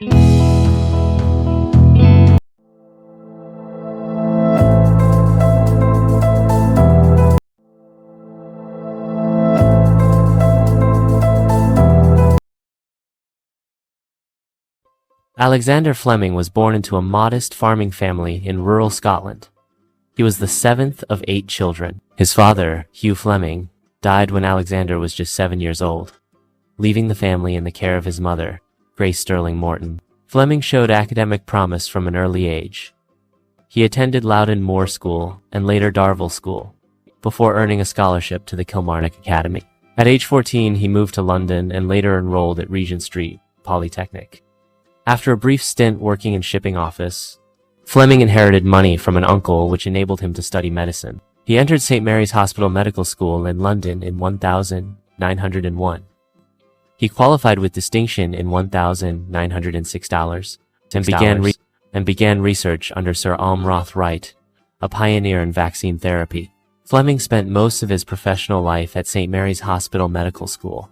Alexander Fleming was born into a modest farming family in rural Scotland. He was the seventh of 8 children. His father, Hugh Fleming, died when Alexander was just 7 years old, leaving the family in the care of his mother, Grace Sterling Morton. Fleming showed academic promise from an early age. He attended Loudon Moor School and later Darvel School, before earning a scholarship to the Kilmarnock Academy. At age 14, he moved to London and later enrolled at Regent Street Polytechnic. After a brief stint working in shipping office, Fleming inherited money from an uncle which enabled him to study medicine. He entered St. Mary's Hospital Medical School in London in 1901. He qualified with distinction in $1,906 and began research under Sir Almroth Wright, a pioneer in vaccine therapy. Fleming spent most of his professional life at St. Mary's Hospital Medical School,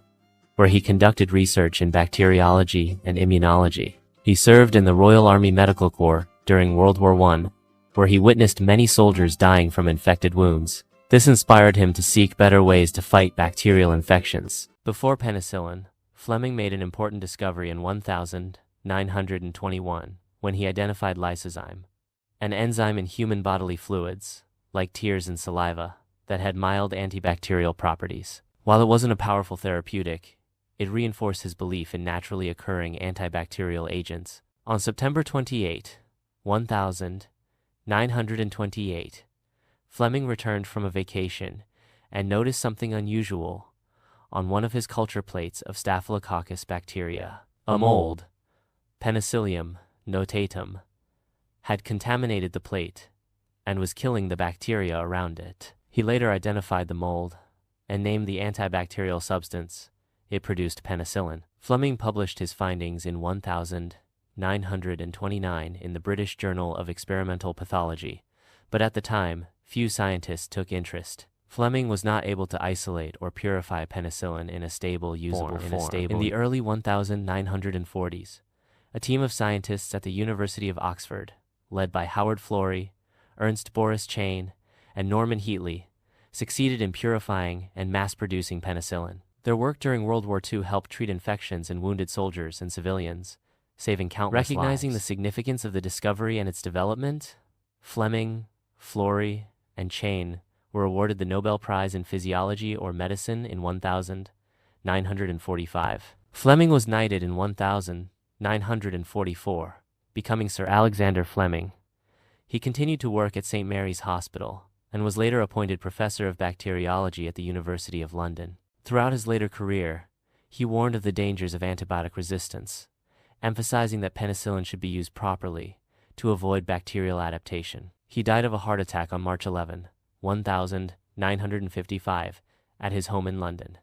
where he conducted research in bacteriology and immunology. He served in the Royal Army Medical Corps during World War I, where he witnessed many soldiers dying from infected wounds. This inspired him to seek better ways to fight bacterial infections. Before penicillin, Fleming made an important discovery in 1921 when he identified lysozyme, an enzyme in human bodily fluids, like tears and saliva, that had mild antibacterial properties. While it wasn't a powerful therapeutic, it reinforced his belief in naturally occurring antibacterial agents. On September 28, 1928, Fleming returned from a vacation and noticed something unusual on one of his culture plates of Staphylococcus bacteria. A mold, Penicillium notatum, had contaminated the plate and was killing the bacteria around it. He later identified the mold and named the antibacterial substance it produced penicillin. Fleming published his findings in 1929 in the British Journal of Experimental Pathology, but at the time, few scientists took interest. Fleming was not able to isolate or purify penicillin in a stable, usable form. In the early 1940s, a team of scientists at the University of Oxford, led by Howard Florey, Ernst Boris Chain, and Norman Heatley, succeeded in purifying and mass-producing penicillin. Their work during World War II helped treat infections in wounded soldiers and civilians, saving countless lives. Recognizing the significance of the discovery and its development, Fleming, Florey, and Chain were awarded the Nobel Prize in Physiology or Medicine in 1945. Fleming was knighted in 1944, becoming Sir Alexander Fleming. He continued to work at St. Mary's Hospital and was later appointed Professor of Bacteriology at the University of London. Throughout his later career, he warned of the dangers of antibiotic resistance, emphasizing that penicillin should be used properly to avoid bacterial adaptation. He died of a heart attack on March 11, 1955, at his home in London.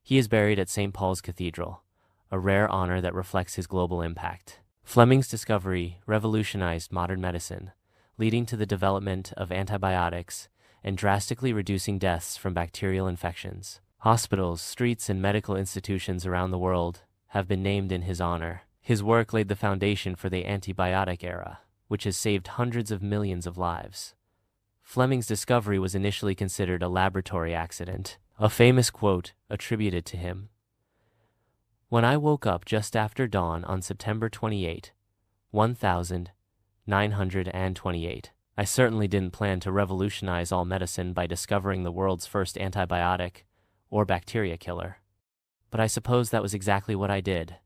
He is buried at St. Paul's Cathedral, a rare honor that reflects his global impact. Fleming's discovery revolutionized modern medicine, leading to the development of antibiotics and drastically reducing deaths from bacterial infections. Hospitals, streets, and medical institutions around the world have been named in his honor. His work laid the foundation for the antibiotic era, which has saved hundreds of millions of lives. Fleming's discovery was initially considered a laboratory accident. A famous quote attributed to him: "When I woke up just after dawn on September 28, 1928, I certainly didn't plan to revolutionize all medicine by discovering the world's first antibiotic or bacteria killer. But I suppose that was exactly what I did."